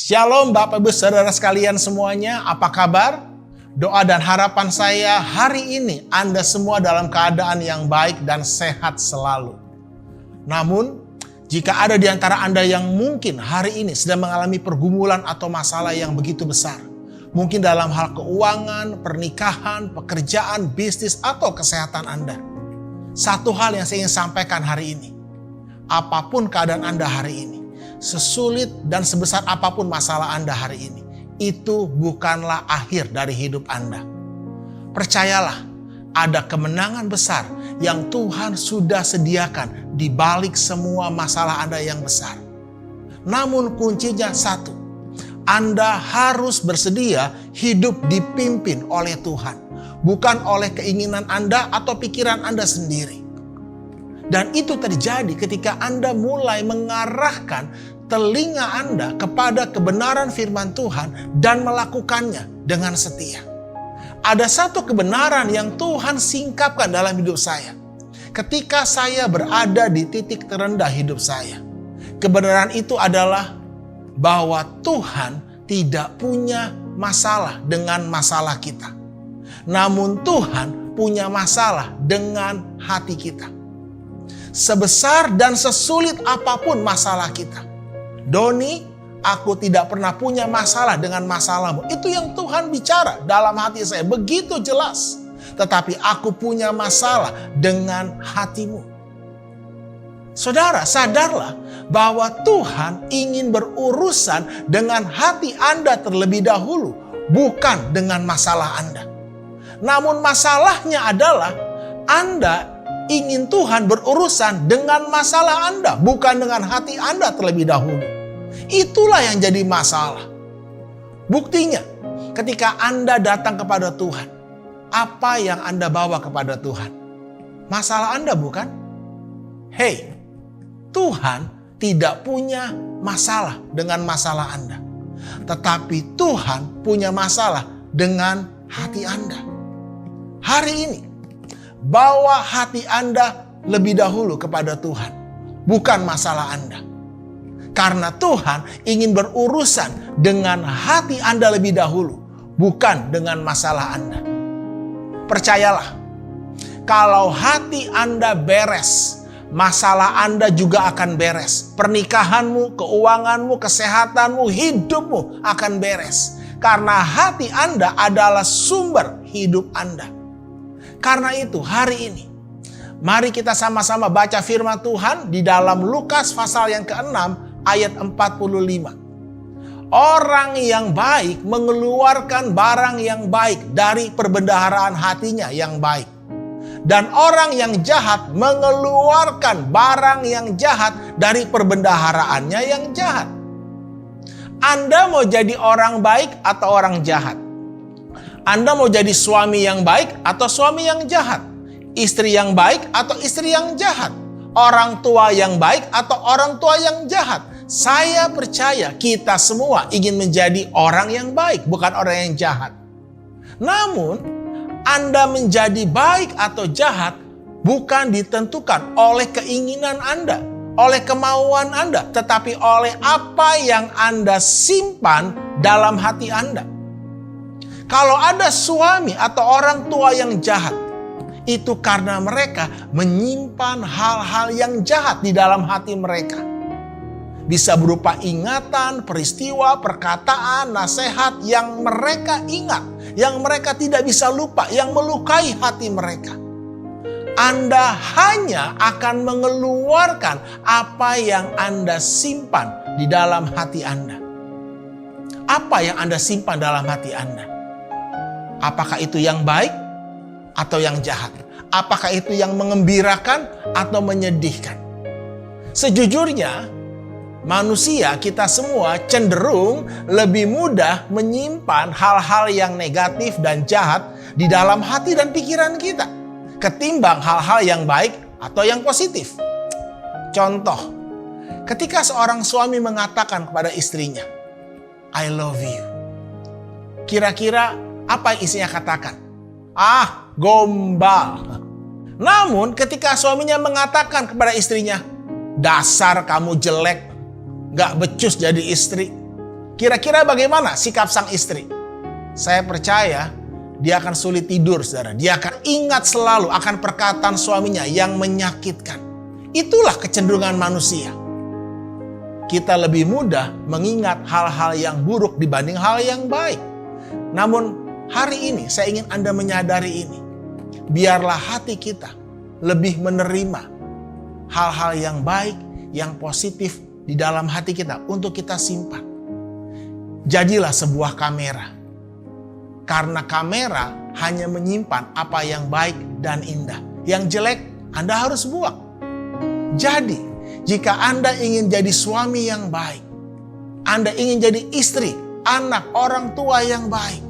Shalom Bapak Ibu Saudara sekalian semuanya, apa kabar? Doa dan harapan saya hari ini Anda semua dalam keadaan yang baik dan sehat selalu. Namun, jika ada di antara Anda yang mungkin hari ini sedang mengalami pergumulan atau masalah yang begitu besar, mungkin dalam hal keuangan, pernikahan, pekerjaan, bisnis, atau kesehatan Anda. Satu hal yang saya ingin sampaikan hari ini, apapun keadaan Anda hari ini, sesulit dan sebesar apapun masalah Anda hari ini, itu bukanlah akhir dari hidup Anda. Percayalah, ada kemenangan besar yang Tuhan sudah sediakan di balik semua masalah Anda yang besar. Namun kuncinya satu, Anda harus bersedia hidup dipimpin oleh Tuhan, bukan oleh keinginan Anda atau pikiran Anda sendiri. Dan itu terjadi ketika Anda mulai mengarahkan telinga Anda kepada kebenaran firman Tuhan dan melakukannya dengan setia. Ada satu kebenaran yang Tuhan singkapkan dalam hidup saya. Ketika saya berada di titik terendah hidup saya. Kebenaran itu adalah bahwa Tuhan tidak punya masalah dengan masalah kita. Namun Tuhan punya masalah dengan hati kita. Sebesar dan sesulit apapun masalah kita. Doni, aku tidak pernah punya masalah dengan masalahmu. Itu yang Tuhan bicara dalam hati saya. Begitu jelas. Tetapi aku punya masalah dengan hatimu. Saudara, sadarlah bahwa Tuhan ingin berurusan dengan hati Anda terlebih dahulu. Bukan dengan masalah Anda. Namun masalahnya adalah Anda ingin Tuhan berurusan dengan masalah Anda, bukan dengan hati Anda terlebih dahulu. Itulah yang jadi masalah. Buktinya, ketika Anda datang kepada Tuhan, apa yang Anda bawa kepada Tuhan? Masalah Anda bukan? Hei, Tuhan tidak punya masalah dengan masalah Anda. Tetapi Tuhan punya masalah dengan hati Anda. Hari ini, bawa hati Anda lebih dahulu kepada Tuhan, bukan masalah Anda. Karena Tuhan ingin berurusan dengan hati Anda lebih dahulu, bukan dengan masalah Anda. Percayalah, kalau hati Anda beres, masalah Anda juga akan beres. Pernikahanmu, keuanganmu, kesehatanmu, hidupmu akan beres. Karena hati Anda adalah sumber hidup Anda. Karena itu hari ini, mari kita sama-sama baca firman Tuhan di dalam Lukas pasal yang ke-6 ayat 45. Orang yang baik mengeluarkan barang yang baik dari perbendaharaan hatinya yang baik. Dan orang yang jahat mengeluarkan barang yang jahat dari perbendaharaannya yang jahat. Anda mau jadi orang baik atau orang jahat? Anda mau jadi suami yang baik atau suami yang jahat? Istri yang baik atau istri yang jahat? Orang tua yang baik atau orang tua yang jahat? Saya percaya kita semua ingin menjadi orang yang baik, bukan orang yang jahat. Namun, Anda menjadi baik atau jahat bukan ditentukan oleh keinginan Anda, oleh kemauan Anda, tetapi oleh apa yang Anda simpan dalam hati Anda. Kalau ada suami atau orang tua yang jahat, itu karena mereka menyimpan hal-hal yang jahat di dalam hati mereka. Bisa berupa ingatan, peristiwa, perkataan, nasihat yang mereka ingat, yang mereka tidak bisa lupa, yang melukai hati mereka. Anda hanya akan mengeluarkan apa yang Anda simpan di dalam hati Anda. Apa yang Anda simpan dalam hati Anda? Apakah itu yang baik atau yang jahat? Apakah itu yang mengembirakan atau menyedihkan? Sejujurnya, manusia kita semua cenderung lebih mudah menyimpan hal-hal yang negatif dan jahat di dalam hati dan pikiran kita ketimbang hal-hal yang baik atau yang positif. Contoh, ketika seorang suami mengatakan kepada istrinya, I love you. Kira-kira apa yang istrinya katakan? Ah, gombal. Namun ketika suaminya mengatakan kepada istrinya, dasar kamu jelek, gak becus jadi istri. Kira-kira bagaimana sikap sang istri? Saya percaya dia akan sulit tidur, saudara. Dia akan ingat selalu akan perkataan suaminya yang menyakitkan. Itulah kecenderungan manusia. Kita lebih mudah mengingat hal-hal yang buruk dibanding hal yang baik. Namun hari ini saya ingin Anda menyadari ini. Biarlah hati kita lebih menerima hal-hal yang baik, yang positif di dalam hati kita untuk kita simpan. Jadilah sebuah kamera. Karena kamera hanya menyimpan apa yang baik dan indah. Yang jelek Anda harus buang. Jadi, jika Anda ingin jadi suami yang baik, Anda ingin jadi istri, anak, orang tua yang baik,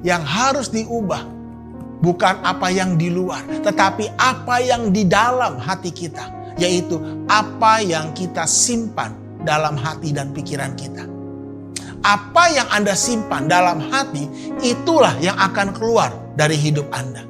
yang harus diubah bukan apa yang di luar, tetapi apa yang di dalam hati kita, yaitu apa yang kita simpan dalam hati dan pikiran kita. Apa yang Anda simpan dalam hati, itulah yang akan keluar dari hidup Anda.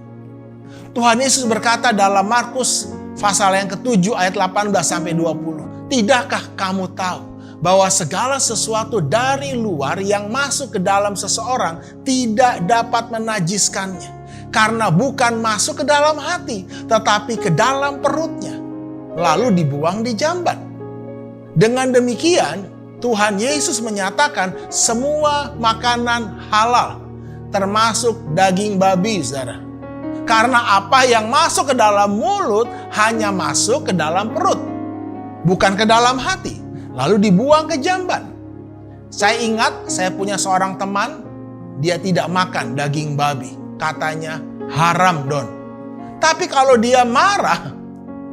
Tuhan Yesus berkata dalam Markus pasal yang ke-7 ayat 18-20. Tidakkah kamu tahu bahwa segala sesuatu dari luar yang masuk ke dalam seseorang tidak dapat menajiskannya? Karena bukan masuk ke dalam hati, tetapi ke dalam perutnya, lalu dibuang di jamban. Dengan demikian, Tuhan Yesus menyatakan semua makanan halal, termasuk daging babi, saudara. Karena apa yang masuk ke dalam mulut hanya masuk ke dalam perut, bukan ke dalam hati, lalu dibuang ke jamban. Saya ingat saya punya seorang teman, dia tidak makan daging babi. Katanya haram, Don. Tapi kalau dia marah,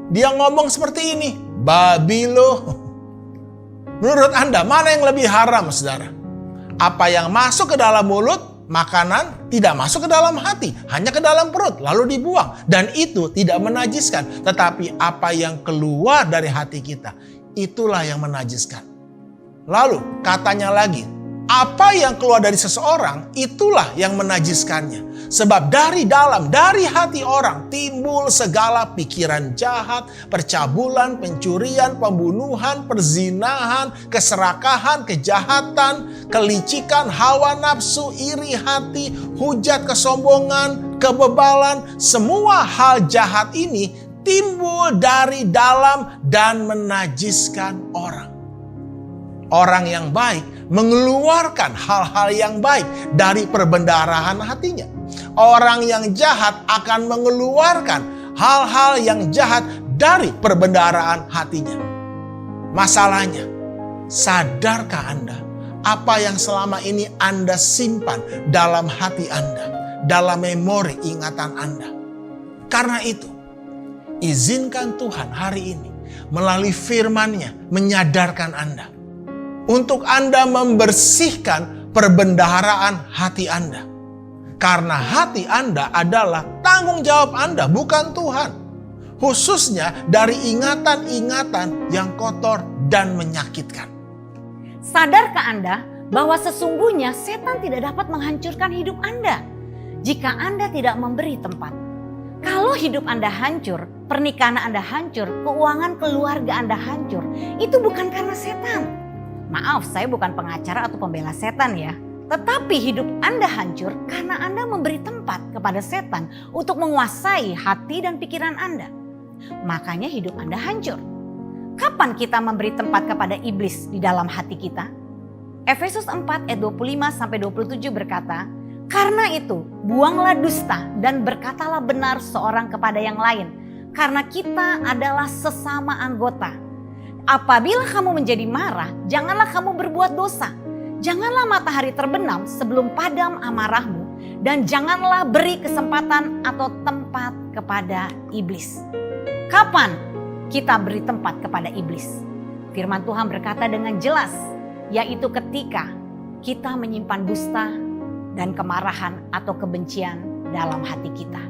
dia ngomong seperti ini, babi loh. Menurut Anda, mana yang lebih haram, saudara? Apa yang masuk ke dalam mulut, makanan, tidak masuk ke dalam hati, hanya ke dalam perut, lalu dibuang. Dan itu tidak menajiskan. Tetapi apa yang keluar dari hati kita, itulah yang menajiskan. Lalu katanya lagi, apa yang keluar dari seseorang, itulah yang menajiskannya. Sebab dari dalam, dari hati orang timbul segala pikiran jahat, percabulan, pencurian, pembunuhan, perzinahan, keserakahan, kejahatan, kelicikan, hawa nafsu, iri hati, hujat, kesombongan, kebebalan. Semua hal jahat ini timbul dari dalam dan menajiskan orang. Orang yang baik mengeluarkan hal-hal yang baik dari perbendaharaan hatinya. Orang yang jahat akan mengeluarkan hal-hal yang jahat dari perbendaharaan hatinya. Masalahnya, sadarkah Anda apa yang selama ini Anda simpan dalam hati Anda, dalam memori ingatan Anda? Karena itu, izinkan Tuhan hari ini melalui firman-Nya menyadarkan Anda untuk Anda membersihkan perbendaharaan hati Anda. Karena hati Anda adalah tanggung jawab Anda, bukan Tuhan. Khususnya dari ingatan-ingatan yang kotor dan menyakitkan. Sadarkah Anda bahwa sesungguhnya setan tidak dapat menghancurkan hidup Anda jika Anda tidak memberi tempat? Kalau hidup Anda hancur, pernikahan Anda hancur, keuangan keluarga Anda hancur, itu bukan karena setan. Maaf, saya bukan pengacara atau pembela setan ya. Tetapi hidup Anda hancur karena Anda memberi tempat kepada setan untuk menguasai hati dan pikiran Anda. Makanya hidup Anda hancur. Kapan kita memberi tempat kepada iblis di dalam hati kita? Efesus 4 ayat 25-27 berkata, karena itu buanglah dusta dan berkatalah benar seorang kepada yang lain. Karena kita adalah sesama anggota. Apabila kamu menjadi marah, janganlah kamu berbuat dosa. Janganlah matahari terbenam sebelum padam amarahmu. Dan janganlah beri kesempatan atau tempat kepada iblis. Kapan kita beri tempat kepada iblis? Firman Tuhan berkata dengan jelas, yaitu ketika kita menyimpan dusta dan kemarahan atau kebencian dalam hati kita.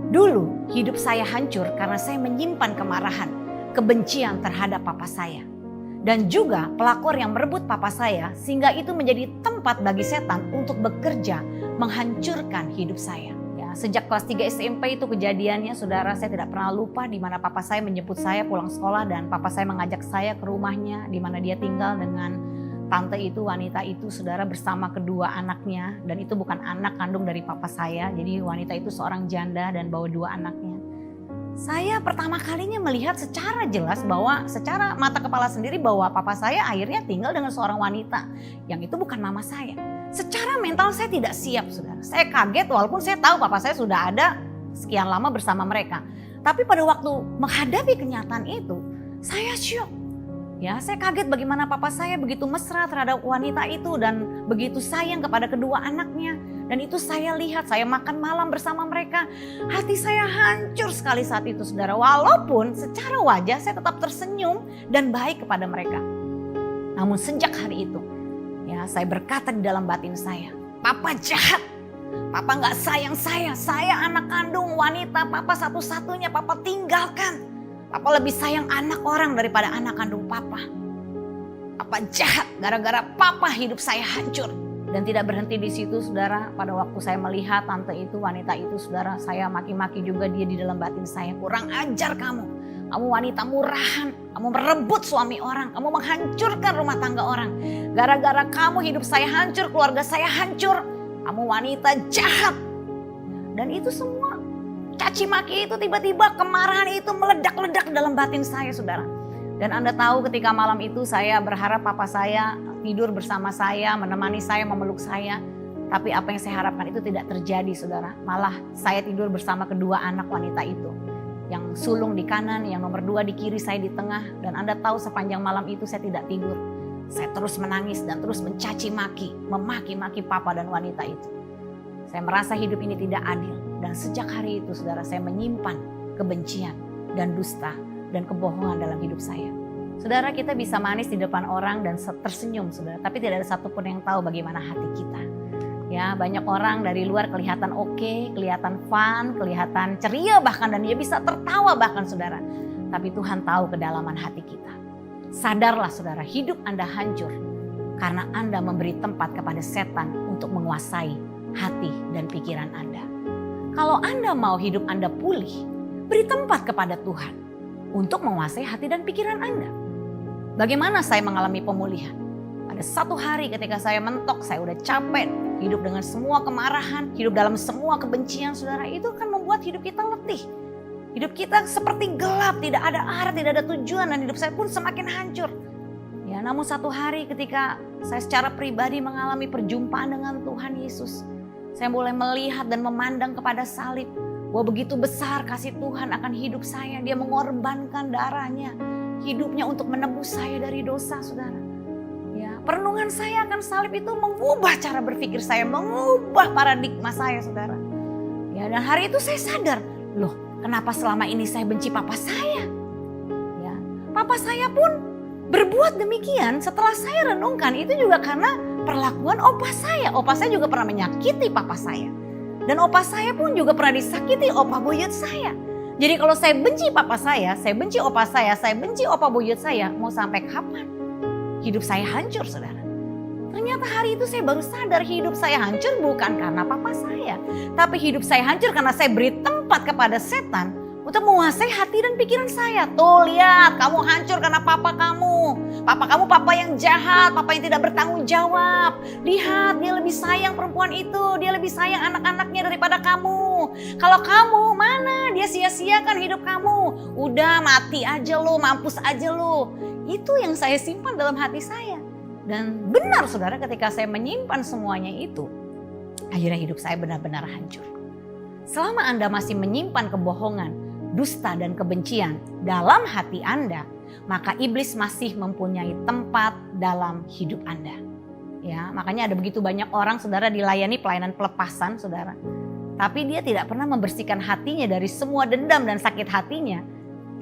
Dulu hidup saya hancur karena saya menyimpan kemarahan, kebencian terhadap papa saya. Dan juga pelakor yang merebut papa saya, sehingga itu menjadi tempat bagi setan untuk bekerja menghancurkan hidup saya. Ya, sejak kelas 3 SMP itu kejadiannya, saudara, saya tidak pernah lupa di mana papa saya menjemput saya pulang sekolah dan papa saya mengajak saya ke rumahnya di mana dia tinggal dengan tante itu, wanita itu saudara bersama kedua anaknya. Dan itu bukan anak kandung dari papa saya. Jadi wanita itu seorang janda dan bawa 2 anaknya. Saya pertama kalinya melihat secara jelas bahwa secara mata kepala sendiri bahwa papa saya akhirnya tinggal dengan seorang wanita. Yang itu bukan mama saya. Secara mental saya tidak siap saudara. Saya kaget walaupun saya tahu papa saya sudah ada sekian lama bersama mereka. Tapi pada waktu menghadapi kenyataan itu saya syok. Ya, saya kaget bagaimana papa saya begitu mesra terhadap wanita itu dan begitu sayang kepada kedua anaknya. Dan itu saya lihat, saya makan malam bersama mereka. Hati saya hancur sekali saat itu saudara. Walaupun secara wajah saya tetap tersenyum dan baik kepada mereka. Namun sejak hari itu, ya saya berkata di dalam batin saya, papa jahat. Papa gak sayang saya anak kandung wanita, papa satu-satunya papa tinggalkan. Papa lebih sayang anak orang daripada anak kandung papa. Papa jahat, gara-gara papa hidup saya hancur. Dan tidak berhenti di situ saudara, pada waktu saya melihat tante itu, wanita itu saudara, saya maki-maki juga dia di dalam batin saya. Kurang ajar kamu, kamu wanita murahan, kamu merebut suami orang, kamu menghancurkan rumah tangga orang. Gara-gara kamu hidup saya hancur, keluarga saya hancur, kamu wanita jahat. Dan itu semua caci maki itu tiba-tiba kemarahan itu meledak-ledak dalam batin saya saudara. Dan Anda tahu ketika malam itu saya berharap papa saya tidur bersama saya, menemani saya, memeluk saya. Tapi apa yang saya harapkan itu tidak terjadi saudara. Malah saya tidur bersama kedua anak wanita itu. Yang sulung di kanan, yang nomor 2 di kiri, saya di tengah. Dan Anda tahu sepanjang malam itu saya tidak tidur. Saya terus menangis dan terus mencaci maki, memaki-maki papa dan wanita itu. Saya merasa hidup ini tidak adil. Dan sejak hari itu saudara, saya menyimpan kebencian dan dusta dan kebohongan dalam hidup saya. Saudara, kita bisa manis di depan orang dan tersenyum saudara, tapi tidak ada satupun yang tahu bagaimana hati kita. Ya, banyak orang dari luar kelihatan oke, kelihatan fun, kelihatan ceria bahkan, dan dia bisa tertawa bahkan saudara. Tapi Tuhan tahu kedalaman hati kita. Sadarlah saudara, hidup Anda hancur karena Anda memberi tempat kepada setan untuk menguasai hati dan pikiran Anda. Kalau Anda mau hidup Anda pulih, beri tempat kepada Tuhan untuk menguasai hati dan pikiran Anda. Bagaimana saya mengalami pemulihan? Pada satu hari ketika saya mentok, saya udah capek, hidup dengan semua kemarahan, hidup dalam semua kebencian saudara, itu akan membuat hidup kita letih. Hidup kita seperti gelap, tidak ada arah, tidak ada tujuan, dan hidup saya pun semakin hancur. Ya, namun satu hari ketika saya secara pribadi mengalami perjumpaan dengan Tuhan Yesus, saya mulai melihat dan memandang kepada salib. Bahwa begitu besar kasih Tuhan akan hidup saya. Dia mengorbankan darahnya, hidupnya untuk menebus saya dari dosa saudara. Ya, perenungan saya akan salib itu mengubah cara berpikir saya, mengubah paradigma saya saudara. Ya, dan hari itu saya sadar, loh kenapa selama ini saya benci papa saya? Ya, papa saya pun berbuat demikian setelah saya renungkan itu juga karena perlakuan opa saya. Opa saya juga pernah menyakiti papa saya. Dan opa saya pun juga pernah disakiti opa buyut saya. Jadi kalau saya benci papa saya benci opa saya benci opa buyut saya, mau sampai kapan? Hidup saya hancur saudara. Ternyata hari itu saya baru sadar hidup saya hancur bukan karena papa saya. Tapi hidup saya hancur karena saya beri tempat kepada setan untuk menguasai hati dan pikiran saya. Tuh lihat, kamu hancur karena papa kamu. Papa kamu papa yang jahat, papa yang tidak bertanggung jawab. Lihat, dia lebih sayang perempuan itu, dia lebih sayang anak-anaknya daripada kamu. Kalau kamu, mana dia sia-siakan hidup kamu. Udah mati aja lo, mampus aja lo. Itu yang saya simpan dalam hati saya. Dan benar saudara, ketika saya menyimpan semuanya itu, akhirnya hidup saya benar-benar hancur. Selama Anda masih menyimpan kebohongan, dusta dan kebencian dalam hati Anda, maka iblis masih mempunyai tempat dalam hidup Anda. Ya, makanya ada begitu banyak orang saudara dilayani pelayanan pelepasan saudara. Tapi dia tidak pernah membersihkan hatinya dari semua dendam dan sakit hatinya.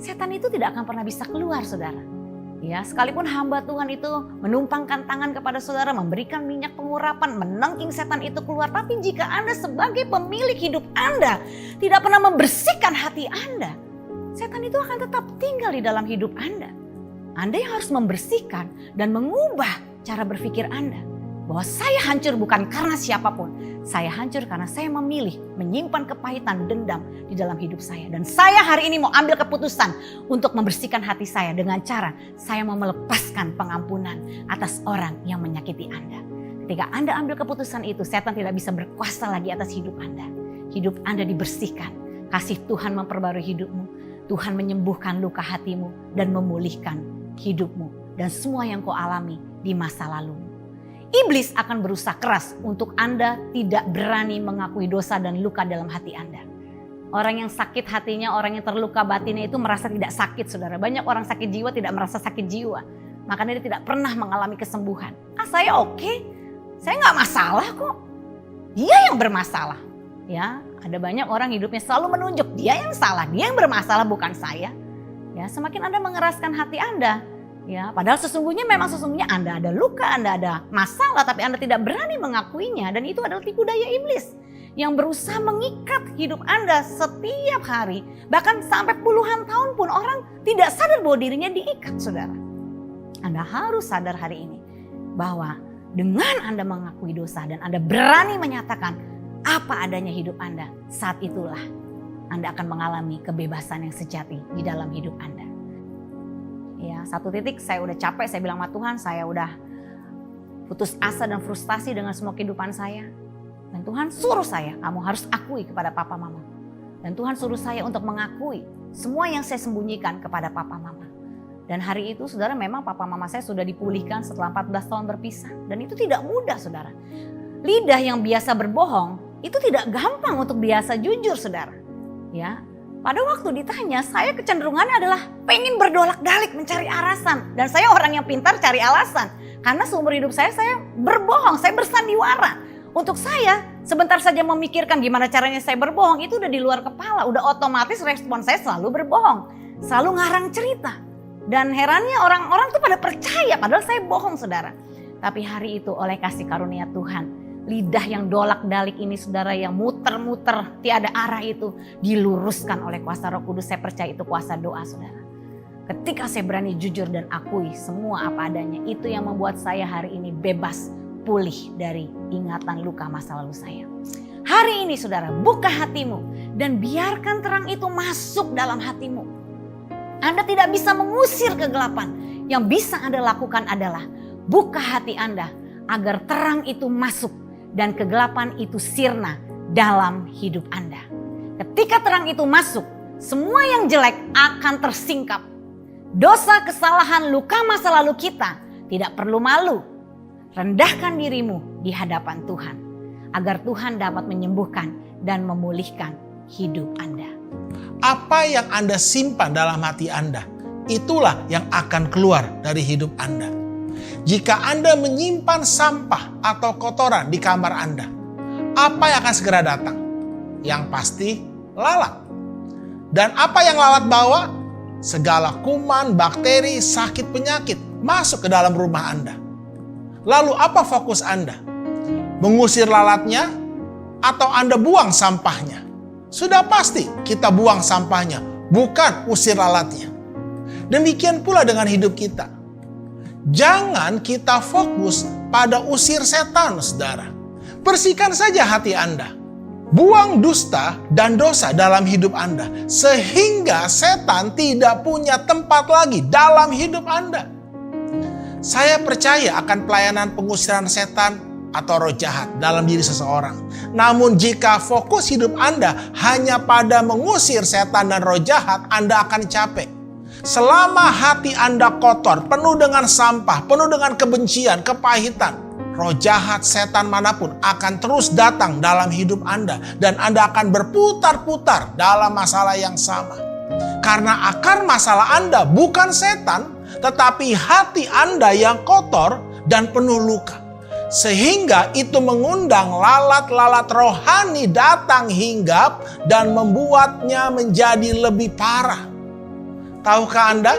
Setan itu tidak akan pernah bisa keluar saudara. Ya, sekalipun hamba Tuhan itu menumpangkan tangan kepada saudara, memberikan minyak pengurapan, menengking setan itu keluar. Tapi jika Anda sebagai pemilik hidup Anda tidak pernah membersihkan hati Anda, setan itu akan tetap tinggal di dalam hidup Anda. Anda yang harus membersihkan dan mengubah cara berpikir Anda. bahwa saya hancur bukan karena siapapun. Saya hancur karena saya memilih menyimpan kepahitan, dendam di dalam hidup saya. Dan saya hari ini mau ambil keputusan untuk membersihkan hati saya dengan cara saya mau melepaskan pengampunan atas orang yang menyakiti Anda. Ketika Anda ambil keputusan itu, setan tidak bisa berkuasa lagi atas hidup Anda. Hidup Anda dibersihkan. Kasih Tuhan memperbarui hidupmu. Tuhan menyembuhkan luka hatimu dan memulihkan hidupmu dan semua yang kau alami di masa lalumu. Iblis akan berusaha keras untuk Anda tidak berani mengakui dosa dan luka dalam hati Anda. Orang yang sakit hatinya, orang yang terluka batinnya itu merasa tidak sakit, saudara. Banyak orang sakit jiwa tidak merasa sakit jiwa. Makanya dia tidak pernah mengalami kesembuhan. Saya oke, saya nggak masalah kok. Dia yang bermasalah. Ya, ada banyak orang hidupnya selalu menunjuk dia yang salah, dia yang bermasalah bukan saya. Ya, semakin Anda mengeraskan hati Anda, ya, padahal sesungguhnya Anda ada luka, Anda ada masalah, tapi Anda tidak berani mengakuinya, dan itu adalah tipu daya iblis yang berusaha mengikat hidup Anda setiap hari, bahkan sampai puluhan tahun pun orang tidak sadar bahwa dirinya diikat, saudara. Anda harus sadar hari ini bahwa dengan Anda mengakui dosa dan Anda berani menyatakan apa adanya hidup Anda, saat itulah Anda akan mengalami kebebasan yang sejati di dalam hidup Anda. Ya, satu titik saya udah capek, saya bilang sama Tuhan, saya udah putus asa dan frustasi dengan semua kehidupan saya. Dan Tuhan suruh saya, kamu harus akui kepada papa mama. Dan Tuhan suruh saya untuk mengakui semua yang saya sembunyikan kepada papa mama. Dan hari itu saudara, memang papa mama saya sudah dipulihkan setelah 14 tahun berpisah. Dan itu tidak mudah, saudara. Lidah yang biasa berbohong itu tidak gampang untuk biasa jujur, saudara. Ya, pada waktu ditanya, saya kecenderungannya adalah pengen berdolak-dalik mencari alasan. Dan saya orang yang pintar cari alasan. Karena seumur hidup saya berbohong, saya bersandiwara. Untuk saya, sebentar saja memikirkan gimana caranya saya berbohong, itu udah di luar kepala. Udah otomatis respon saya selalu berbohong. Selalu ngarang cerita. Dan herannya orang-orang tuh pada percaya, padahal saya bohong, saudara. Tapi hari itu oleh kasih karunia Tuhan, lidah yang dolak-dalik ini, saudara, yang muter-muter tiada arah itu diluruskan oleh kuasa Roh Kudus. Saya percaya itu kuasa doa, saudara. Ketika saya berani jujur dan akui semua apa adanya, itu yang membuat saya hari ini bebas, pulih dari ingatan luka masa lalu saya. Hari ini, saudara, buka hatimu dan biarkan terang itu masuk dalam hatimu. Anda tidak bisa mengusir kegelapan. Yang bisa Anda lakukan adalah buka hati Anda agar terang itu masuk dan kegelapan itu sirna dalam hidup Anda. Ketika terang itu masuk, semua yang jelek akan tersingkap. Dosa, kesalahan, luka masa lalu kita tidak perlu malu. Rendahkan dirimu di hadapan Tuhan, agar Tuhan dapat menyembuhkan dan memulihkan hidup Anda. Apa yang Anda simpan dalam hati Anda, itulah yang akan keluar dari hidup Anda. Jika Anda menyimpan sampah atau kotoran di kamar Anda, apa yang akan segera datang? Yang pasti lalat. Dan apa yang lalat bawa? Segala kuman, bakteri, sakit, penyakit masuk ke dalam rumah Anda. Lalu apa fokus Anda? Mengusir lalatnya atau Anda buang sampahnya? Sudah pasti kita buang sampahnya, bukan usir lalatnya. Demikian pula dengan hidup kita. Jangan kita fokus pada usir setan, saudara. Bersihkan saja hati Anda. Buang dusta dan dosa dalam hidup Anda. Sehingga setan tidak punya tempat lagi dalam hidup Anda. Saya percaya akan pelayanan pengusiran setan atau roh jahat dalam diri seseorang. Namun jika fokus hidup Anda hanya pada mengusir setan dan roh jahat, Anda akan capek. Selama hati Anda kotor, penuh dengan sampah, penuh dengan kebencian, kepahitan, roh jahat, setan manapun akan terus datang dalam hidup Anda. Dan Anda akan berputar-putar dalam masalah yang sama. Karena akar masalah Anda bukan setan, tetapi hati Anda yang kotor dan penuh luka. Sehingga itu mengundang lalat-lalat rohani datang hinggap dan membuatnya menjadi lebih parah. Tahukah Anda?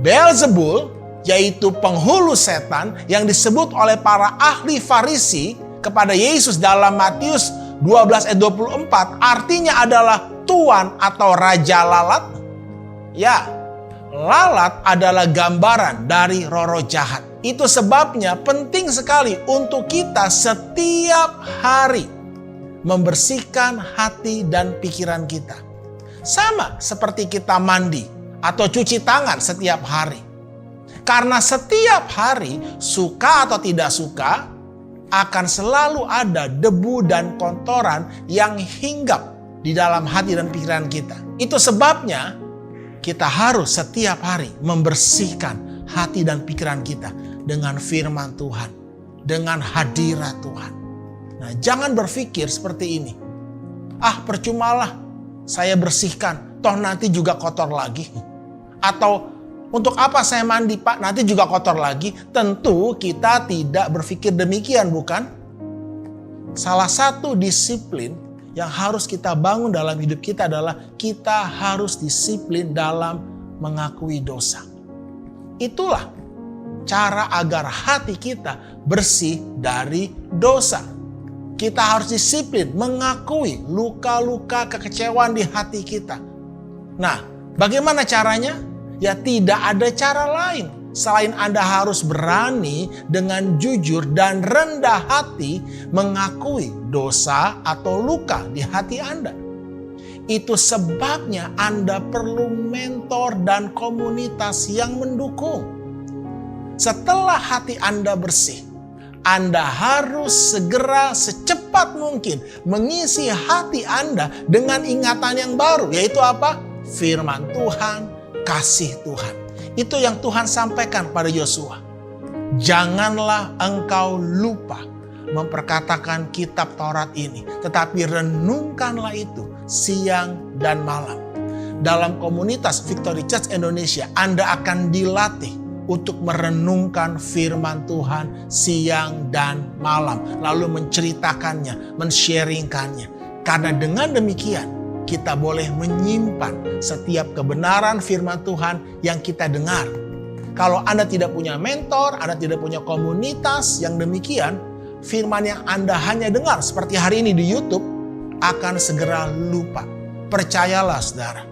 Beelzebul, yaitu penghulu setan yang disebut oleh para ahli Farisi kepada Yesus dalam Matius 12 ayat 24, artinya adalah tuan atau raja lalat. Ya, lalat adalah gambaran dari roh-roh jahat. Itu sebabnya penting sekali untuk kita setiap hari membersihkan hati dan pikiran kita. Sama seperti kita mandi atau cuci tangan setiap hari. Karena setiap hari, suka atau tidak suka, akan selalu ada debu dan kotoran yang hinggap di dalam hati dan pikiran kita. Itu sebabnya kita harus setiap hari membersihkan hati dan pikiran kita dengan firman Tuhan, dengan hadirat Tuhan. Nah, jangan berpikir seperti ini. Percumalah saya bersihkan, toh nanti juga kotor lagi. Atau untuk apa saya mandi Pak, nanti juga kotor lagi. Tentu kita tidak berpikir demikian, bukan? Salah satu disiplin yang harus kita bangun dalam hidup kita adalah kita harus disiplin dalam mengakui dosa. Itulah cara agar hati kita bersih dari dosa. Kita harus disiplin mengakui luka-luka kekecewaan di hati kita. Nah, bagaimana caranya? Ya tidak ada cara lain selain Anda harus berani dengan jujur dan rendah hati mengakui dosa atau luka di hati Anda. Itu sebabnya Anda perlu mentor dan komunitas yang mendukung. Setelah hati Anda bersih, Anda harus segera secepat mungkin mengisi hati Anda dengan ingatan yang baru. Yaitu apa? Firman Tuhan, kasih Tuhan. Itu yang Tuhan sampaikan pada Yosua. Janganlah engkau lupa memperkatakan kitab Taurat ini, tetapi renungkanlah itu siang dan malam. Dalam komunitas Victory Church Indonesia, Anda akan dilatih untuk merenungkan firman Tuhan siang dan malam. Lalu menceritakannya, men-sharingkannya. Karena dengan demikian, kita boleh menyimpan setiap kebenaran firman Tuhan yang kita dengar. Kalau Anda tidak punya mentor, Anda tidak punya komunitas yang demikian, firman yang Anda hanya dengar seperti hari ini di YouTube akan segera lupa. Percayalah saudara.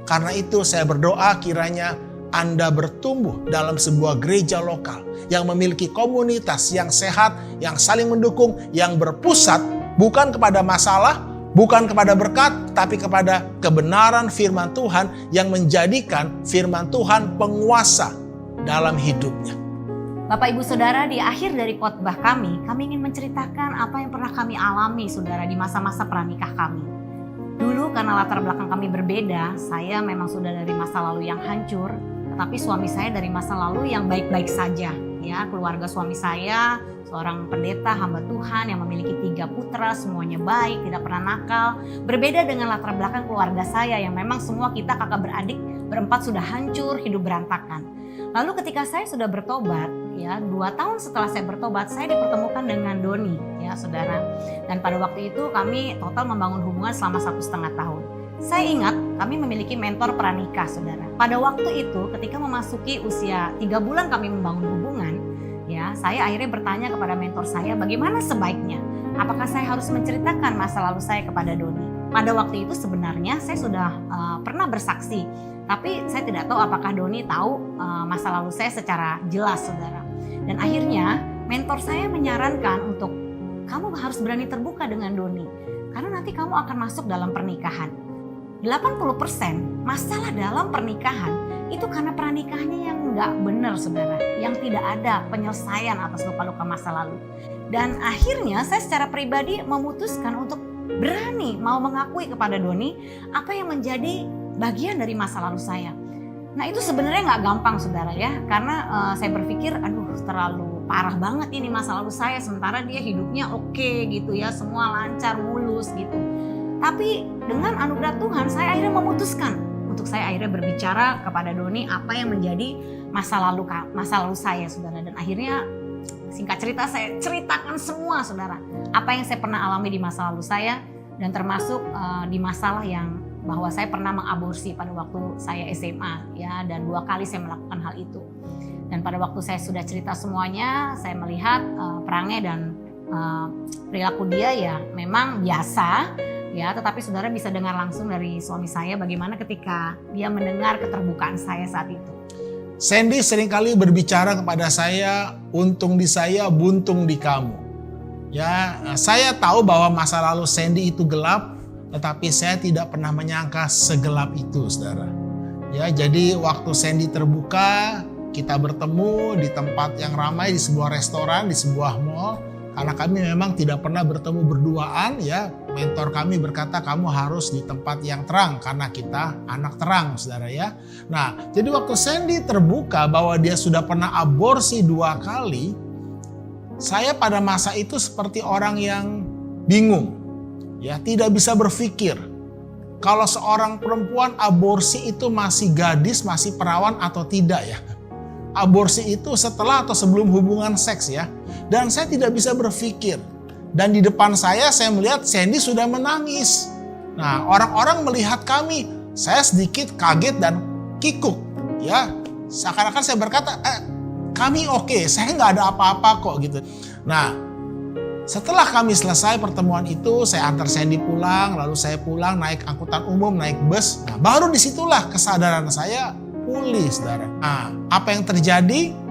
Karena itu saya berdoa kiranya Anda bertumbuh dalam sebuah gereja lokal yang memiliki komunitas yang sehat, yang saling mendukung, yang berpusat bukan kepada masalah, bukan kepada berkat, tapi kepada kebenaran firman Tuhan yang menjadikan firman Tuhan penguasa dalam hidupnya. Bapak Ibu Saudara, di akhir dari khotbah kami ingin menceritakan apa yang pernah kami alami saudara di masa-masa pranikah kami. Dulu karena latar belakang kami berbeda, saya memang sudah dari masa lalu yang hancur, tetapi suami saya dari masa lalu yang baik-baik saja. Ya, keluarga suami saya seorang pendeta hamba Tuhan yang memiliki 3 putra, semuanya baik, tidak pernah nakal. Berbeda dengan latar belakang keluarga saya yang memang semua kita kakak beradik berempat sudah hancur, hidup berantakan. Lalu ketika saya sudah bertobat, ya 2 tahun setelah saya bertobat, saya dipertemukan dengan Doni, ya saudara. Dan pada waktu itu kami total membangun hubungan selama 1,5 tahun. Saya ingat kami memiliki mentor pranikah saudara. Pada waktu itu ketika memasuki usia 3 bulan kami membangun hubungan, ya saya akhirnya bertanya kepada mentor saya bagaimana sebaiknya. Apakah saya harus menceritakan masa lalu saya kepada Doni? Pada waktu itu sebenarnya saya sudah pernah bersaksi. Tapi saya tidak tahu apakah Doni tahu masa lalu saya secara jelas saudara. Dan akhirnya mentor saya menyarankan untuk kamu harus berani terbuka dengan Doni. Karena nanti kamu akan masuk dalam pernikahan. 80% masalah dalam pernikahan itu karena pernikahannya yang nggak benar saudara. Yang tidak ada penyelesaian atas luka-luka masa lalu. Dan akhirnya saya secara pribadi memutuskan untuk berani mau mengakui kepada Doni apa yang menjadi bagian dari masa lalu saya. Nah itu sebenarnya nggak gampang saudara ya. Karena saya berpikir aduh terlalu parah banget ini masa lalu saya. Sementara dia hidupnya oke gitu ya. Semua lancar, mulus gitu. Tapi dengan anugerah Tuhan saya akhirnya memutuskan untuk saya akhirnya berbicara kepada Doni apa yang menjadi masa lalu saya saudara. Dan akhirnya singkat cerita saya ceritakan semua saudara. Apa yang saya pernah alami di masa lalu saya. Dan termasuk di masalah yang bahwa saya pernah mengaborsi pada waktu saya SMA ya. Dan 2 kali saya melakukan hal itu. Dan pada waktu saya sudah cerita semuanya saya melihat perangai dan perilaku dia ya memang biasa. Ya, tetapi saudara bisa dengar langsung dari suami saya bagaimana ketika dia mendengar keterbukaan saya saat itu. Sandy seringkali berbicara kepada saya, untung di saya, buntung di kamu. Ya, saya tahu bahwa masa lalu Sandy itu gelap, tetapi saya tidak pernah menyangka segelap itu, saudara. Ya, jadi waktu Sandy terbuka, kita bertemu di tempat yang ramai, di sebuah restoran, di sebuah mall. Karena kami memang tidak pernah bertemu berduaan, ya. Mentor kami berkata kamu harus di tempat yang terang karena kita anak terang, saudara ya. Nah, jadi waktu Sandy terbuka bahwa dia sudah pernah aborsi 2 kali, saya pada masa itu seperti orang yang bingung, ya, tidak bisa berpikir. Kalau seorang perempuan aborsi itu masih gadis, masih perawan atau tidak ya. Aborsi itu setelah atau sebelum hubungan seks ya. Dan saya tidak bisa berpikir. Dan di depan saya melihat Sandy sudah menangis. Nah, orang-orang melihat kami, saya sedikit kaget dan kikuk. Ya, seakan-akan saya berkata, kami oke, saya nggak ada apa-apa kok gitu. Nah, setelah kami selesai pertemuan itu, saya antar Sandy pulang, lalu saya pulang naik angkutan umum, naik bus. Nah, baru disitulah kesadaran saya pulih, saudara. Nah, apa yang terjadi?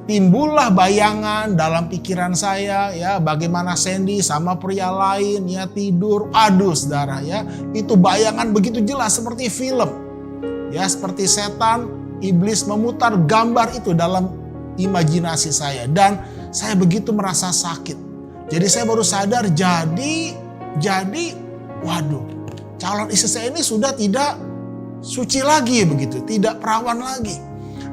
Timbullah bayangan dalam pikiran saya, ya, bagaimana Sandy sama pria lain, ya, tidur. Aduh, saudara, ya, itu bayangan begitu jelas seperti film, ya, seperti setan, iblis memutar gambar itu dalam imajinasi saya, dan saya begitu merasa sakit. Jadi saya baru sadar, jadi, waduh, calon istri saya ini sudah tidak suci lagi begitu, tidak perawan lagi.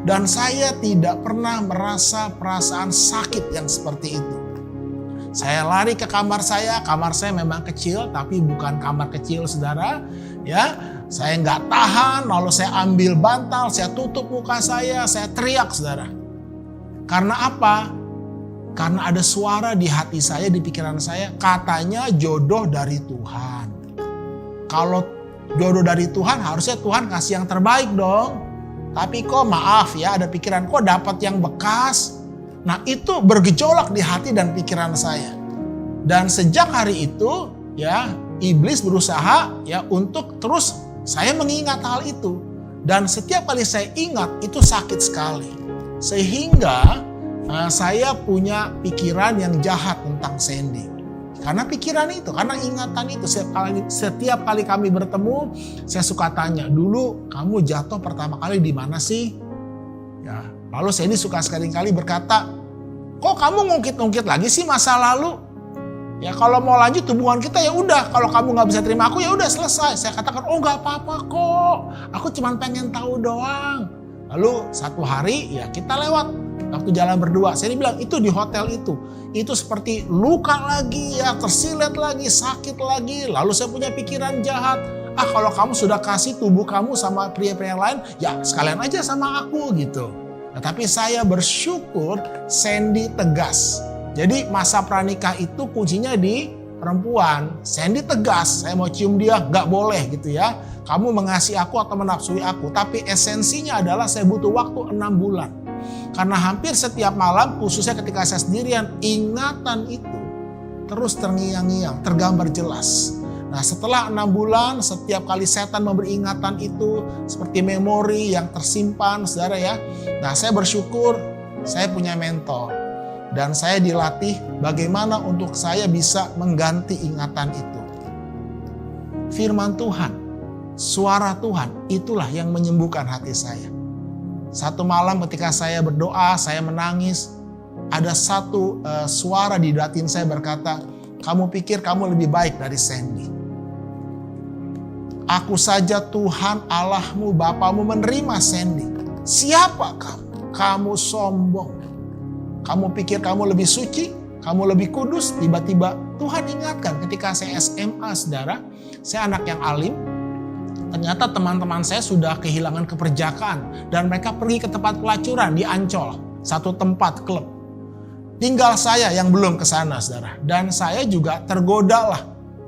Dan saya tidak pernah merasa perasaan sakit yang seperti itu. Saya lari ke kamar saya memang kecil, tapi bukan kamar kecil, saudara. Ya, saya nggak tahan, lalu saya ambil bantal, saya tutup muka saya teriak, saudara. Karena apa? Karena ada suara di hati saya, di pikiran saya, katanya jodoh dari Tuhan. Kalau jodoh dari Tuhan, harusnya Tuhan kasih yang terbaik dong. Tapi kok maaf ya, ada pikiran kok dapat yang bekas. Nah, itu bergejolak di hati dan pikiran saya. Dan sejak hari itu ya, iblis berusaha ya untuk terus saya mengingat hal itu. Dan setiap kali saya ingat itu sakit sekali. Sehingga saya punya pikiran yang jahat tentang Sandy. Karena pikiran itu, karena ingatan itu, setiap kali kami bertemu, saya suka tanya, dulu kamu jatuh pertama kali di mana sih? Ya, lalu Sandy suka sekali-kali berkata, kok kamu ngungkit-ngungkit lagi sih masa lalu? Ya, kalau mau lanjut hubungan kita ya udah, kalau kamu nggak bisa terima aku ya udah selesai. Saya katakan, oh nggak apa-apa kok, aku cuma pengen tahu doang. Lalu satu hari ya kita lewat. Waktu jalan berdua, saya bilang itu di hotel itu seperti luka lagi ya, tersilet lagi, sakit lagi. Lalu saya punya pikiran jahat, kalau kamu sudah kasih tubuh kamu sama pria-pria yang lain, ya sekalian aja sama aku gitu. Nah, tapi saya bersyukur Sandy tegas. Jadi masa pranikah itu kuncinya di perempuan. Sandy tegas, saya mau cium dia nggak boleh gitu ya. Kamu mengasihi aku atau menafsui aku, tapi esensinya adalah saya butuh waktu 6 bulan. Karena hampir setiap malam, khususnya ketika saya sendirian, ingatan itu terus terngiang-ngiang, tergambar jelas. Nah, setelah 6 bulan, setiap kali setan memberi ingatan itu seperti memori yang tersimpan, saudara ya. Nah, saya bersyukur saya punya mentor. Dan saya dilatih bagaimana untuk saya bisa mengganti ingatan itu. Firman Tuhan, suara Tuhan, itulah yang menyembuhkan hati saya. Satu malam ketika saya berdoa, saya menangis. Ada satu suara di batin saya berkata, kamu pikir kamu lebih baik dari Sandy. Aku saja Tuhan Allahmu, Bapamu menerima Sandy. Siapa kamu? Kamu sombong. Kamu pikir kamu lebih suci? Kamu lebih kudus? Tiba-tiba Tuhan ingatkan ketika saya SMA, saudara. Saya anak yang alim. Ternyata teman-teman saya sudah kehilangan keperjakaan dan mereka pergi ke tempat pelacuran di Ancol, satu tempat klub. Tinggal saya yang belum ke sana, saudara. Dan saya juga tergoda lah.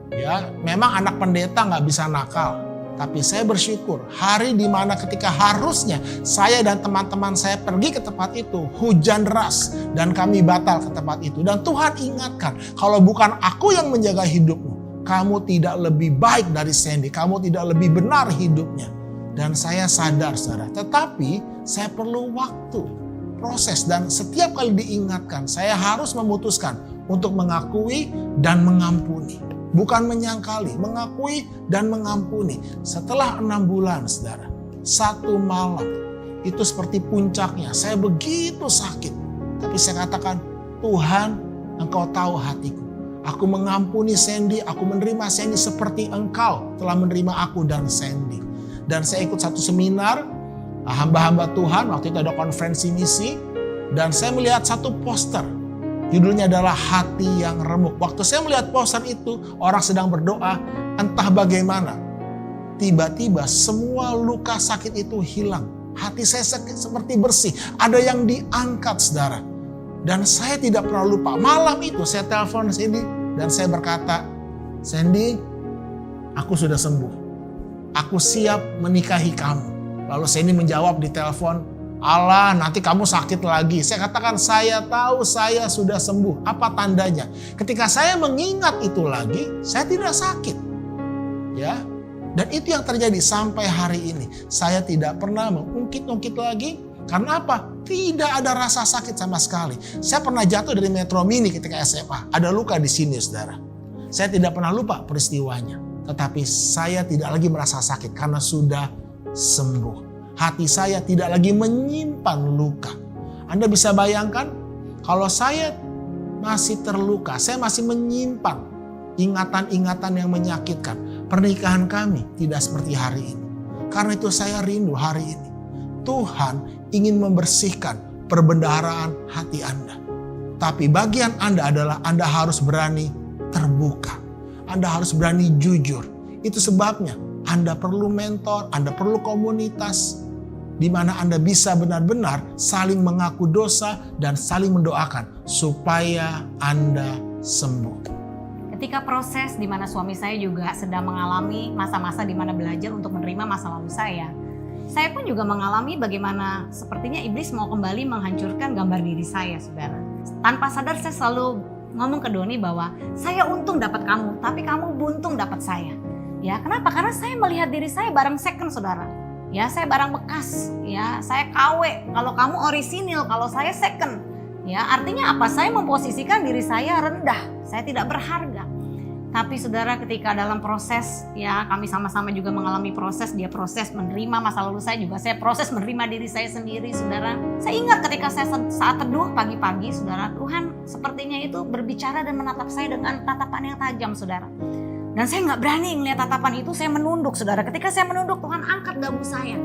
Ya, memang anak pendeta nggak bisa nakal. Tapi saya bersyukur hari di mana ketika harusnya saya dan teman-teman saya pergi ke tempat itu, hujan deras dan kami batal ke tempat itu. Dan Tuhan ingatkan, kalau bukan aku yang menjaga hidupmu, kamu tidak lebih baik dari Sandy, kamu tidak lebih benar hidupnya. Dan saya sadar, saudara. Tetapi saya perlu waktu, proses. Dan setiap kali diingatkan, saya harus memutuskan untuk mengakui dan mengampuni. Bukan menyangkali, mengakui dan mengampuni. Setelah 6 bulan, saudara, satu malam, itu seperti puncaknya. Saya begitu sakit. Tapi saya katakan, Tuhan, Engkau tahu hatiku. Aku mengampuni Sandy, aku menerima Sandy seperti Engkau telah menerima aku dan Sandy. Dan saya ikut satu seminar, hamba-hamba Tuhan, waktu itu ada konferensi misi. Dan saya melihat satu poster. Judulnya adalah Hati yang Remuk. Waktu saya melihat poster itu, orang sedang berdoa, entah bagaimana. Tiba-tiba semua luka sakit itu hilang. Hati saya seperti bersih. Ada yang diangkat, saudara. Dan saya tidak pernah lupa. Malam itu saya telepon Sandy dan saya berkata, Sandy, aku sudah sembuh. Aku siap menikahi kamu. Lalu Sandy menjawab di telepon, Allah, nanti kamu sakit lagi. Saya katakan, saya tahu saya sudah sembuh. Apa tandanya? Ketika saya mengingat itu lagi, saya tidak sakit. Ya. Dan itu yang terjadi sampai hari ini. Saya tidak pernah mengungkit-ungkit lagi. Karena apa? Tidak ada rasa sakit sama sekali. Saya pernah jatuh dari Metro Mini ketika SMA. Ada luka di sini, saudara. Saya tidak pernah lupa peristiwanya. Tetapi saya tidak lagi merasa sakit karena sudah sembuh. Hati saya tidak lagi menyimpan luka. Anda bisa bayangkan kalau saya masih terluka, saya masih menyimpan ingatan-ingatan yang menyakitkan. Pernikahan kami tidak seperti hari ini. Karena itu saya rindu hari ini. Tuhan ingin membersihkan perbendaharaan hati Anda. Tapi bagian Anda adalah Anda harus berani terbuka. Anda harus berani jujur. Itu sebabnya Anda perlu mentor, Anda perlu komunitas di mana Anda bisa benar-benar saling mengaku dosa dan saling mendoakan supaya Anda sembuh. Ketika proses di mana suami saya juga sedang mengalami masa-masa di mana belajar untuk menerima masa lalu saya pun juga mengalami bagaimana sepertinya iblis mau kembali menghancurkan gambar diri saya, saudara. Tanpa sadar saya selalu ngomong ke Doni bahwa saya untung dapat kamu, tapi kamu buntung dapat saya. Ya, kenapa? Karena saya melihat diri saya barang second, saudara. Ya, saya barang bekas. Ya, saya KW. Kalau kamu orisinil, kalau saya second. Ya, artinya apa? Saya memposisikan diri saya rendah. Saya tidak berharga. Tapi saudara, ketika dalam proses, ya kami sama-sama juga mengalami proses, dia proses menerima masa lalu saya, juga saya proses menerima diri saya sendiri, saudara. Saya ingat ketika saya saat teduh pagi-pagi, saudara, Tuhan sepertinya itu berbicara dan menatap saya dengan tatapan yang tajam, saudara. Dan saya nggak berani melihat tatapan itu, saya menunduk, saudara. Ketika saya menunduk, Tuhan angkat dagu saya.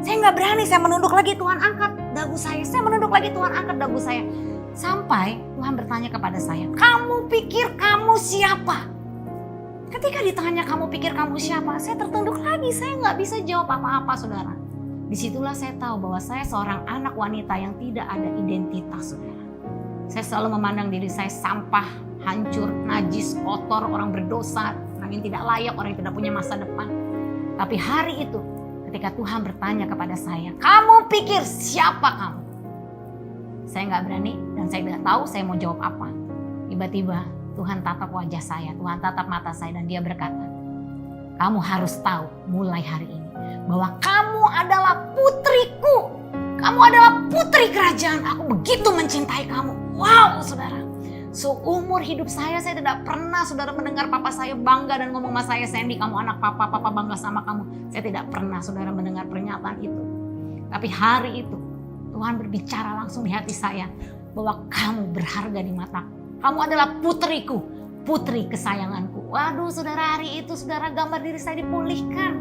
Saya nggak berani, saya menunduk lagi, Tuhan angkat dagu saya. Saya menunduk lagi, Tuhan angkat dagu saya. Sampai Tuhan bertanya kepada saya, kamu pikir kamu siapa? Ketika ditanya kamu pikir kamu siapa, saya tertunduk lagi, saya nggak bisa jawab apa-apa, saudara. Disitulah saya tahu bahwa saya seorang anak wanita yang tidak ada identitas, saudara. Saya selalu memandang diri saya sampah, hancur, najis, kotor, orang berdosa, orang yang tidak layak, orang yang tidak punya masa depan. Tapi hari itu, ketika Tuhan bertanya kepada saya, kamu pikir siapa kamu? Saya nggak berani dan saya tidak tahu saya mau jawab apa. Tiba-tiba Tuhan tatap wajah saya, Tuhan tatap mata saya dan dia berkata, kamu harus tahu mulai hari ini bahwa kamu adalah putriku. Kamu adalah putri kerajaan. Aku begitu mencintai kamu. Wow, saudara. Seumur hidup saya tidak pernah, saudara, mendengar papa saya bangga dan ngomong sama saya, Sandy, kamu anak papa, papa bangga sama kamu. Saya tidak pernah, saudara, mendengar pernyataan itu. Tapi hari itu, Tuhan berbicara langsung di hati saya bahwa kamu berharga di mataku. Kamu adalah putriku, putri kesayanganku. Waduh, saudara, hari itu, saudara, gambar diri saya dipulihkan.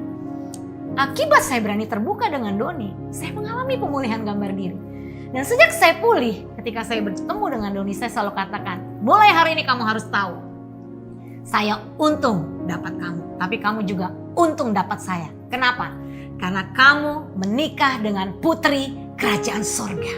Akibat saya berani terbuka dengan Doni, saya mengalami pemulihan gambar diri. Dan sejak saya pulih, ketika saya bertemu dengan Doni, saya selalu katakan, mulai hari ini kamu harus tahu, saya untung dapat kamu, tapi kamu juga untung dapat saya. Kenapa? Karena kamu menikah dengan putri kerajaan sorga.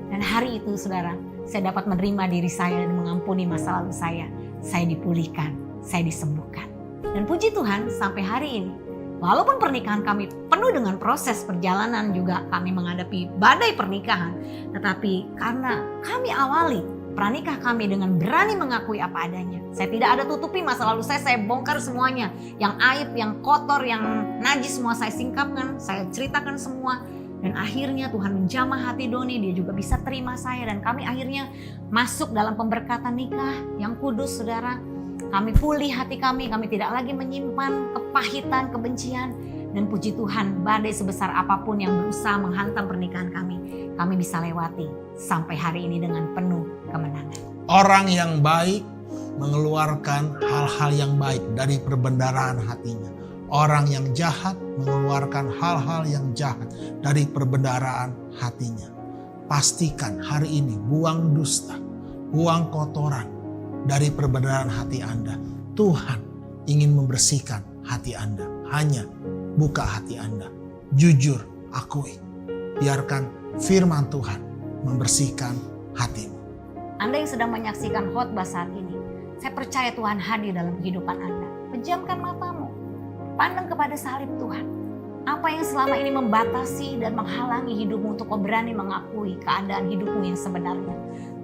Dan hari itu, saudara, saya dapat menerima diri saya dan mengampuni masa lalu saya. Saya dipulihkan, saya disembuhkan. Dan puji Tuhan sampai hari ini, walaupun pernikahan kami penuh dengan proses perjalanan, juga kami menghadapi badai pernikahan. Tetapi karena kami awali Peranikah kami dengan berani mengakui apa adanya. Saya tidak ada tutupi masa lalu saya bongkar semuanya. Yang aib, yang kotor, yang najis semua saya singkapkan, saya ceritakan semua. Dan akhirnya Tuhan menjamah hati Doni, dia juga bisa terima saya. Dan kami akhirnya masuk dalam pemberkatan nikah yang kudus, saudara. Kami pulih hati kami tidak lagi menyimpan kepahitan, kebencian. Dan puji Tuhan, badai sebesar apapun yang berusaha menghantam pernikahan kami bisa lewati sampai hari ini dengan penuh kemenangan. Orang yang baik mengeluarkan hal-hal yang baik dari perbendaharaan hatinya. Orang yang jahat mengeluarkan hal-hal yang jahat dari perbendaharaan hatinya. Pastikan hari ini buang dusta, buang kotoran dari perbendaharaan hati Anda. Tuhan ingin membersihkan hati Anda. Hanya buka hati Anda. Jujur akui. Biarkan firman Tuhan membersihkan hatimu. Anda yang sedang menyaksikan khotbah saat ini, saya percaya Tuhan hadir dalam kehidupan Anda. Pejamkan matamu. Pandang kepada salib Tuhan. Apa yang selama ini membatasi dan menghalangi hidupmu untuk kau berani mengakui keadaan hidupmu yang sebenarnya.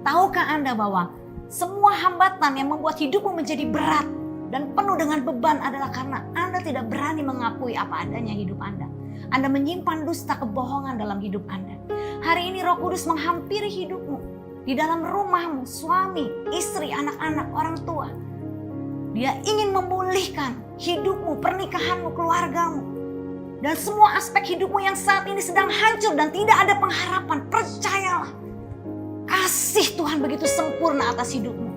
Tahukah Anda bahwa semua hambatan yang membuat hidupmu menjadi berat dan penuh dengan beban adalah karena Anda tidak berani mengakui apa adanya hidup Anda. Anda menyimpan dusta kebohongan dalam hidup Anda. Hari ini Roh Kudus menghampiri hidupmu. Di dalam rumahmu, suami, istri, anak-anak, orang tua. Dia ingin memulihkan hidupmu, pernikahanmu, keluargamu. Dan semua aspek hidupmu yang saat ini sedang hancur dan tidak ada pengharapan. Percayalah. Kasih Tuhan begitu sempurna atas hidupmu.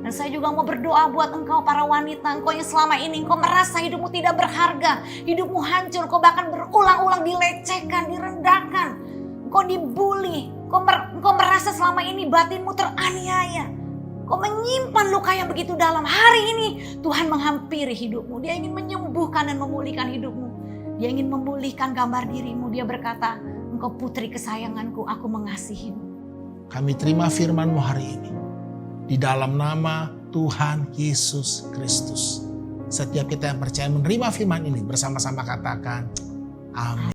Dan saya juga mau berdoa buat engkau para wanita, engkau yang selama ini engkau merasa hidupmu tidak berharga, hidupmu hancur, engkau bahkan berulang-ulang dilecehkan, direndahkan, engkau dibully, engkau merasa selama ini batinmu teraniaya, engkau menyimpan luka yang begitu dalam. Hari ini Tuhan menghampiri hidupmu, Dia ingin menyembuhkan dan memulihkan hidupmu, Dia ingin memulihkan gambar dirimu. Dia berkata, engkau putri kesayanganku, aku mengasihimu. Kami terima firman-Mu hari ini. Di dalam nama Tuhan Yesus Kristus. Setiap kita yang percaya menerima firman ini bersama-sama katakan amin.